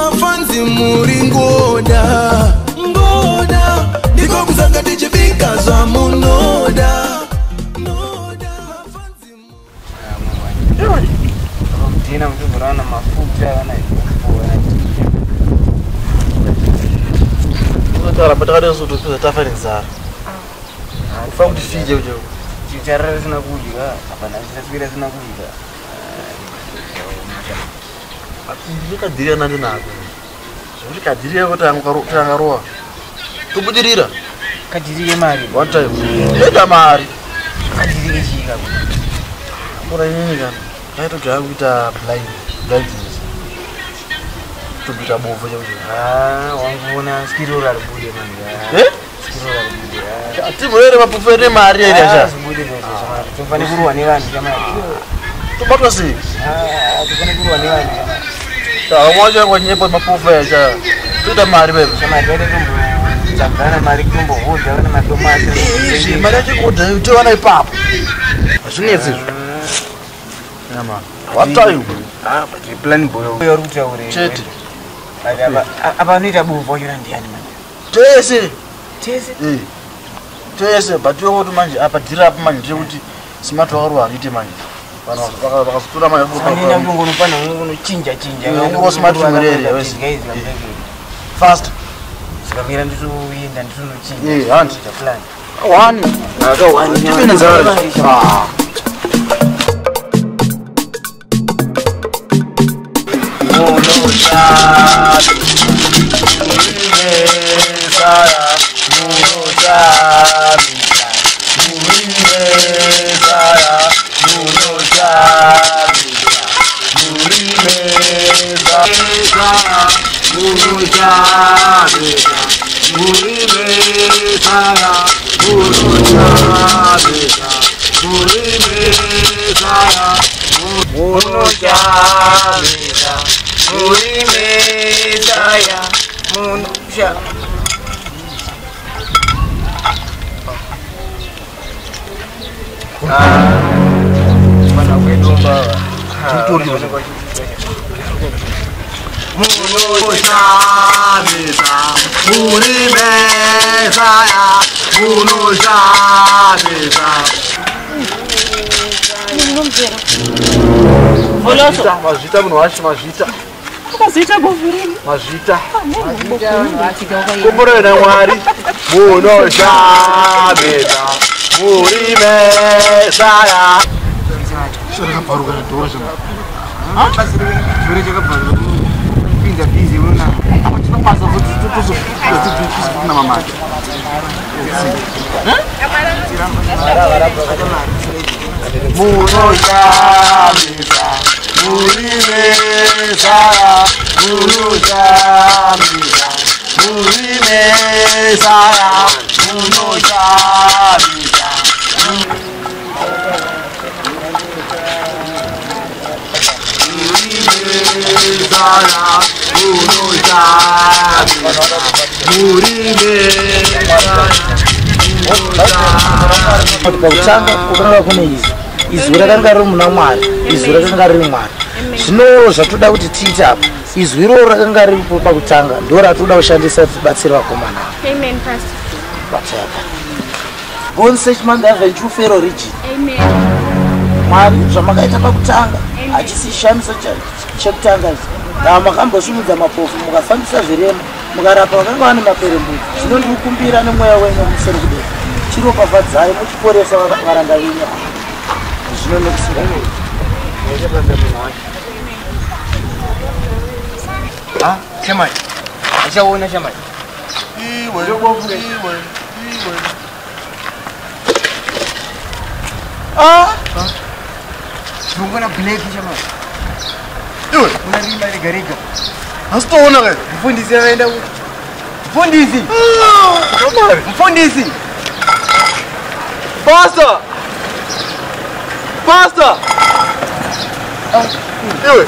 mafanzi muri ngoda ngoda ndiko kusanga tichifika za munoda noda mafanzi mtina mtu burana mafuta na Tara patara so to tafari nzara. Ufa kuti fije ujo. Chichara zina kudya, apana zina zina kudya. Ndikadiria nani nako. Ndikadiria kuti angaroa. Kubudirira. Kadiriye mari. One time. Enda mari. Kadiriye chika. Mbona nini kana? Kaito jangu ita blindness. Tubita bovu je ujo. Wangona skirora alibude manga. Skirora alibude. Ati mwere mapufere mari ile acha. Alibude sasa. Tufani kuruwa ni wani kama. Tupatwa si. Tufani kuruwa ni wani kama. Sawa moja kwa nyepo mapufere acha. Tuta mari bebe. Kama dede kumbo. Chakana mari kumbo hoja na matomati. Mari yake kuda yote wana ipapo. Asinezi. Nama. What are you? But plan boyo. Yo ruta ure. Cheti. Apa nita buvo yona ndiani manje. Tese. Tese? Tese, but you want to manje apa dira apa manje kuti smart waro angite manje. Bana vakasutura manje futa. Nina mungu pana mungu chinja. Mungu smart murere wesi. Fast. Sikamira ndizo yenda ndizo chinja. Aunt. Plan. Wani. Aka wani. Tipena zara. Mana wedo bawa. Tutori bana. Majita muno acho majita. Mazita bovurini. Majita. Kumbura na mwari. Muno shabeza. Muri mesaya. Shora paruga ndoro shanga. Jure jaga baru. Pindah busy una. Apa passa tudo na mama. Muno shabeza. Muri mesaya. Muno shabeza. Muri mesaya. Muno shabeza. Kuchanga kukanga kune izwi rakanga riri muna Mwari, izwi rakanga riri Mwari. Zvino zvatoda kuti tiite apa, izwi iroro rakanga riripo pakutanga ndo ratoda kushandisa tibatsire vakomana. Amen, Pastor. Born such man that have true Pharaoh region. Amen. Mwari zvamakaita pakutanga achisishamisa chekutanga na makambosumudza mapofu mukafambisa zvirema mukarapa vakanga vane maperembudzi. Zvino ndikukumbira nemweya wenyu musoro kudai chiropafadzai muchiporesa varanda venyu zvino nekusinga. Shamai. Achaona Shamai. Iwe. Tungona black Shamai. Iwe. Unarima ile garika. Asitoona ke. Mfundisi anaenda huko. Mfundisi. Mfundisi. Pastor. Iwe.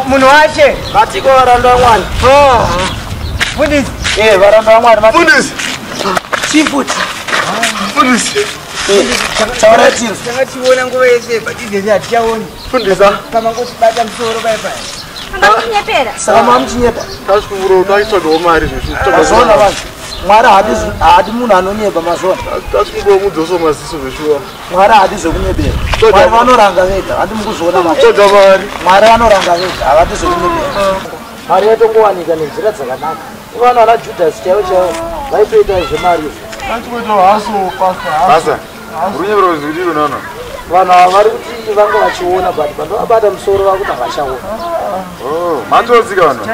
Muno wache. Matiko varanda Mwari. Mfundisi. Varanda Mwari. Mfundisi. Chifuti. Mfundisi. Chakachiona nguva yese batize atichaoni. Fundisa. Kama kuti bata musoro bye bye. Angakunyepera. Saka mamuchinyepa. Tasukuro taitsvagawo mari zveshu. Mazona vanhu. Mwari haadi munhu anonyepa mazona. Tasukuro mudzoso maziso zveshuwa. Mwari haadi zvokunyepera. Mwari vanoranga vega, handi mukuzoona mari. Toda mari. Mwari vanoranga vega, havadi zvokunyepera. Mari yatongowanika nenzira dzakanaka. Ivana vana Judas chaivo chaivo vaitoita zvemari izvi. Tachipoita haso pasta. Runyevero zviriyo nono. Vanhu ava vari kuti vanga vachiona but pandovabata musoro vakuti havachaona. Oh, matodzika vanhu.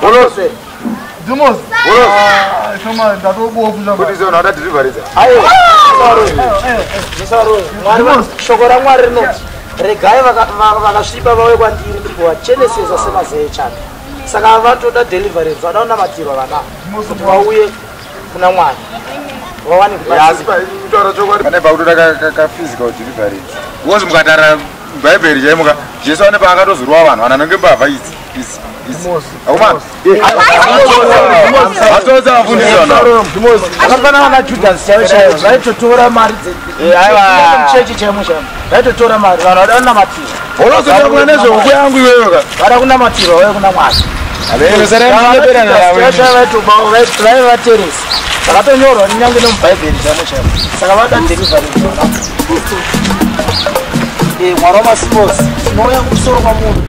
Bolose. Dimos. Bolose. Shoma ndatobofu zvamba. Kuti zona ada deliveries. Ayo. Zvisaro. Mwari shoko raMwari rinoti regai vakasvipa vauye kwandiri ndikuvachenesesa semazeye chake. Saka vatoda deliveries vanaonamatira vana kuti vauye kuna Mwari. Wawane Yasi kutaura chokwadi. Pane pakutoda ka physical deliveries. Wozi mukatara Bible chaimuka Jesu ane paakatozorwa vanhu vanange mbavha idzi. Akuma. Atodza afundisa vanhu. akafanana na Judas chaivo chaivo vaitotora mari chechi chaimo chaimo vaitotora mari vanhu vada kunamatira. Unozoenda kuna nezvehuku yangu iwewe ka. Vada kunamatira vauye kuna Mwari. Vaivateresa vakatonyorwa kunyange nomubhaibheri chaimo chaimo saka vada delivery. Mwari wamasiposi tinouya kumusoro kwamunhu.